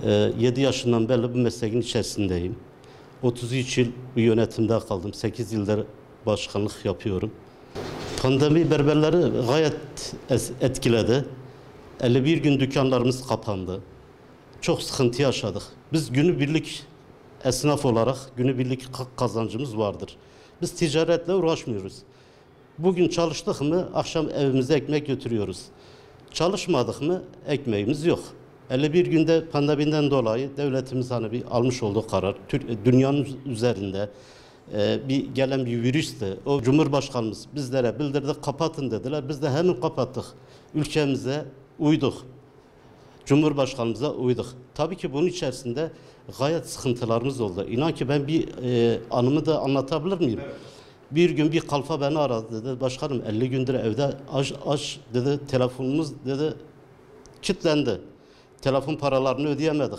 Ee, 7 yaşından beri bu mesleğin içerisindeyim. 33 yıl bu yönetimde kaldım. 8 yıldır başkanlık yapıyorum. Pandemi berberleri gayet etkiledi. 51 gün dükkanlarımız kapandı. Çok sıkıntı yaşadık. Biz günübirlik esnaf olarak günübirlik kazancımız vardır. Biz ticaretle uğraşmıyoruz. Bugün çalıştık mı akşam evimize ekmek götürüyoruz. Çalışmadık mı ekmeğimiz yok. 51 günde pandemiden dolayı devletimiz hani bir almış olduğu karar, dünyanın üzerinde gelen bir virüstü. O Cumhurbaşkanımız bizlere bildirdi, kapatın dediler. Biz de hemen kapattık. Ülkemize uyduk. Cumhurbaşkanımıza uyduk. Tabii ki bunun içerisinde gayet sıkıntılarımız oldu. İnan ki ben bir anımı da anlatabilir miyim? Evet. Bir gün bir kalfa beni aradı dedi. Başkanım 50 gündür evde aç dedi. Telefonumuz dedi kilitlendi. Telefon paralarını ödeyemedik.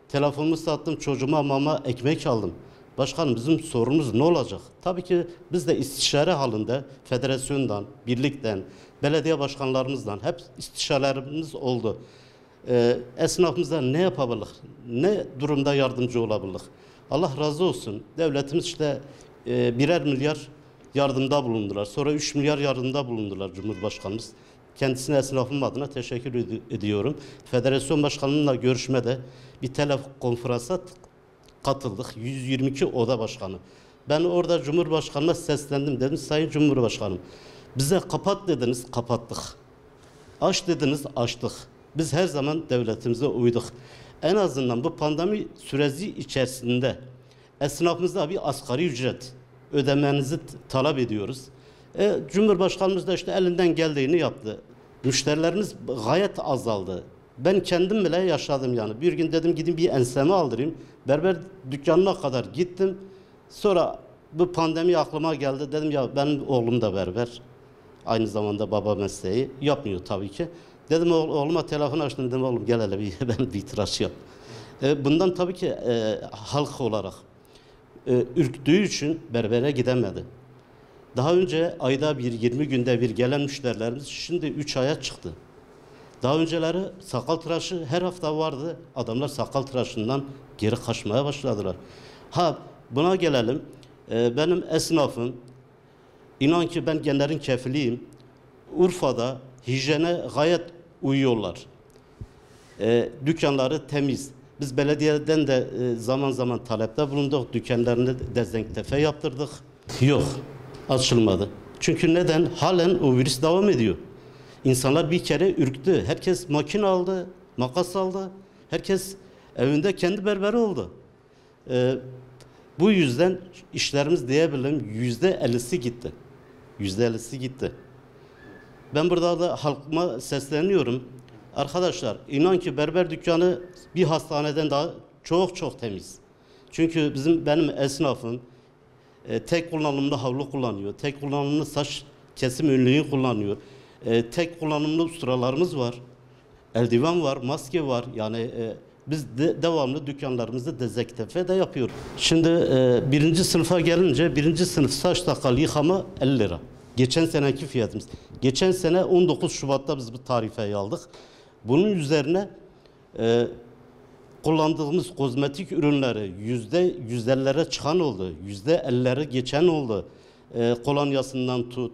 Telefonumu sattım, çocuğuma mama ekmek aldım. Başkanım bizim sorunumuz ne olacak? Tabii ki biz de istişare halinde federasyondan, birlikten, belediye başkanlarımızdan hep istişarelerimiz oldu. Esnafımıza ne yapabilir? Ne durumda yardımcı olabilir? Allah razı olsun. Devletimiz işte birer milyar yardımda bulundular. Sonra 3 milyar yardımda bulundular Cumhurbaşkanımız. Kendisine esnafım adına teşekkür ediyorum. Federasyon Başkanı'nınla görüşmede bir telekonferansa katıldık. 122 oda başkanı. Ben orada Cumhurbaşkanı'na seslendim. Dedim Sayın Cumhurbaşkanım bize kapat dediniz, kapattık. Aç dediniz, açtık. Biz her zaman devletimize uyduk. En azından bu pandemi süreci içerisinde esnafımıza bir asgari ücret ödemenizi talep ediyoruz. Cumhurbaşkanımız da işte elinden geldiğini yaptı. Müşterilerimiz gayet azaldı. Ben kendim bile yaşadım yani. Bir gün dedim gidin bir ensemi aldırayım. Berber dükkanına kadar gittim. Sonra bu pandemi aklıma geldi. Dedim ya benim oğlum da berber. Aynı zamanda baba mesleği. Yapmıyor tabii ki. Dedim oğluma telefon açtım. Dedim oğlum gel hele ben bir tıraş yap. Bundan tabii ki halk olarak ürktüğü için berbere gidemedi. Daha önce ayda bir, 20 günde bir gelen müşterilerimiz şimdi 3 aya çıktı. Daha önceleri sakal tıraşı her hafta vardı. Adamlar sakal tıraşından geri kaçmaya başladılar. Buna gelelim. Benim esnafım, inan ki ben genlerin kefiliyim. Urfa'da hijyene gayet uyuyorlar. Dükkanları temiz. Biz belediyeden de zaman zaman talepte bulunduk. Dükkanlarını dezenfekte yaptırdık. Yok. Açılmadı. Çünkü neden? Halen o virüs devam ediyor. İnsanlar bir kere ürktü. Herkes makine aldı, makas aldı. Herkes evinde kendi berberi oldu. Bu yüzden işlerimiz diyebilirim %50'si gitti. %50'si gitti. Ben burada da halkıma sesleniyorum. Arkadaşlar inan ki berber dükkanı bir hastaneden daha çok temiz. Çünkü benim esnafım tek kullanımlı havlu kullanıyor. Tek kullanımlı saç kesim önlüğü kullanıyor. Tek kullanımlı ustalarımız var. Eldiven var, maske var. Yani biz devamlı dükkanlarımızda dezenfekte de yapıyoruz. Şimdi birinci sınıfa gelince birinci sınıf saç sakal yıkama 50 lira. Geçen seneki fiyatımız. Geçen sene 19 Şubat'ta biz bu tarifeyi aldık. Bunun üzerine kullandığımız kozmetik ürünleri %150'lere çıkan oldu. %50'lere geçen oldu. Kolonyasından tut,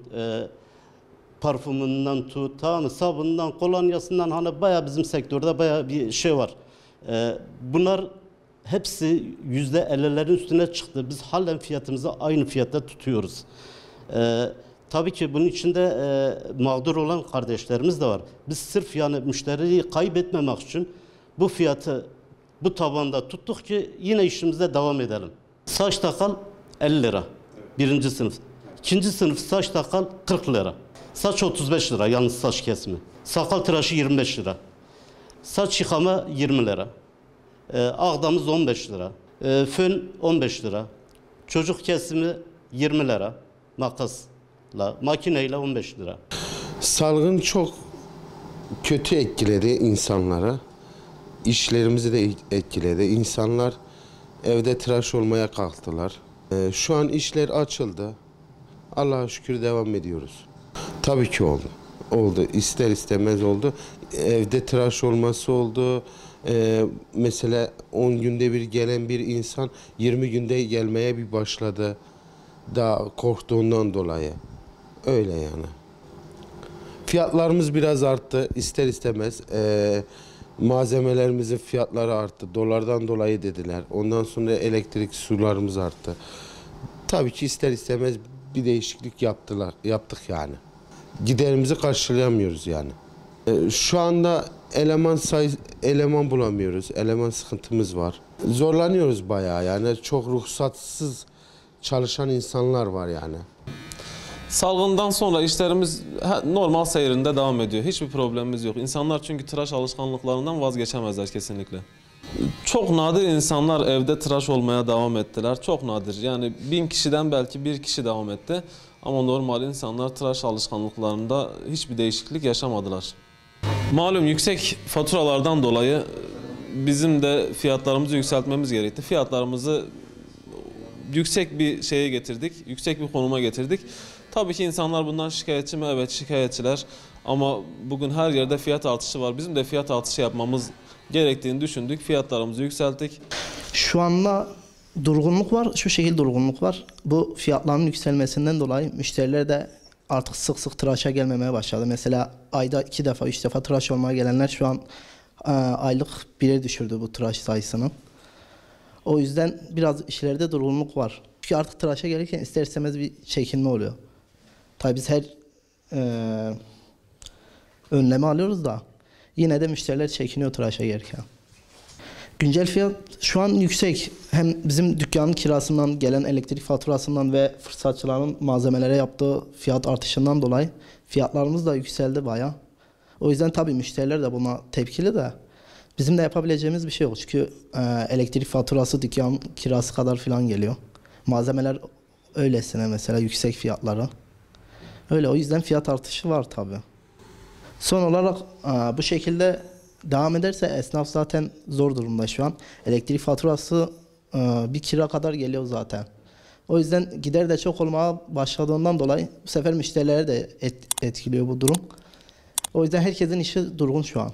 parfümünden tut, tamam, sabundan, kolonyasından hani bayağı bizim sektörde bayağı bir şey var. Bunlar hepsi %50'lerin üstüne çıktı. Biz halen fiyatımızı aynı fiyatta tutuyoruz. Tabii ki bunun içinde mağdur olan kardeşlerimiz de var. Biz sırf yani müşteriyi kaybetmemek için bu fiyatı bu tabanda tuttuk ki yine işimize devam edelim. Saç takal 50 lira. Birinci sınıf. İkinci sınıf saç takal 40 lira. Saç 35 lira yalnız saç kesimi. Sakal tıraşı 25 lira. Saç yıkama 20 lira. Ağdamız 15 lira. Fön 15 lira. Çocuk kesimi 20 lira, makasla, makineyle 15 lira. Salgın çok kötü etkiledi insanlara. İşlerimizi de etkiledi. İnsanlar evde tıraş olmaya kalktılar. Şu an işler açıldı. Allah'a şükür devam ediyoruz. Tabii ki oldu. Oldu. İster istemez oldu. Evde tıraş olması oldu. Mesela 10 günde bir gelen bir insan 20 günde gelmeye bir başladı. Daha korktuğundan dolayı. Öyle yani. Fiyatlarımız biraz arttı. İster istemez. Malzemelerimizin fiyatları arttı. Dolardan dolayı dediler. Ondan sonra elektrik, sularımız arttı. Tabii ki ister istemez bir değişiklik yaptık yani. Giderimizi karşılayamıyoruz yani. Şu anda eleman bulamıyoruz. Eleman sıkıntımız var. Zorlanıyoruz bayağı yani. Çok ruhsatsız çalışan insanlar var yani. Salgından sonra işlerimiz normal seyrinde devam ediyor. Hiçbir problemimiz yok. İnsanlar çünkü tıraş alışkanlıklarından vazgeçemezler kesinlikle. Çok nadir insanlar evde tıraş olmaya devam ettiler. Çok nadir. Yani 1000 kişiden belki bir kişi devam etti. Ama normal insanlar tıraş alışkanlıklarında hiçbir değişiklik yaşamadılar. Malum yüksek faturalardan dolayı bizim de fiyatlarımızı yükseltmemiz gerekti. Fiyatlarımızı yüksek bir şeye getirdik, yüksek bir konuma getirdik. Tabii ki insanlar bundan şikayetçi mi? Evet, şikayetçiler. Ama bugün her yerde fiyat artışı var. Bizim de fiyat artışı yapmamız gerektiğini düşündük. Fiyatlarımızı yükselttik. Şu anda durgunluk var, şu şekilde durgunluk var. Bu fiyatların yükselmesinden dolayı müşteriler de artık sık sık tıraşa gelmemeye başladı. Mesela ayda 2 defa, 3 defa tıraş olmaya gelenler şu an aylık 1'e düşürdü bu tıraş sayısını. O yüzden biraz işlerde durgunluk var. Çünkü artık tıraşa gelirken ister istemez bir çekinme oluyor. Tabii biz her önlemi alıyoruz da yine de müşteriler çekiniyor tıraşa gelirken. Güncel fiyat şu an yüksek. Hem bizim dükkanın kirasından, gelen elektrik faturasından ve fırsatçıların malzemelere yaptığı fiyat artışından dolayı fiyatlarımız da yükseldi bayağı. O yüzden tabii müşteriler de buna tepkili de bizim de yapabileceğimiz bir şey yok. Çünkü elektrik faturası dükkan kirası kadar falan geliyor. Malzemeler öylesine mesela yüksek fiyatları. Öyle, o yüzden fiyat artışı var tabii. Son olarak bu şekilde devam ederse esnaf zaten zor durumda şu an. Elektrik faturası bir kira kadar geliyor zaten. O yüzden gider de çok olmaya başladığından dolayı bu sefer müşterileri de etkiliyor bu durum. O yüzden herkesin işi durgun şu an.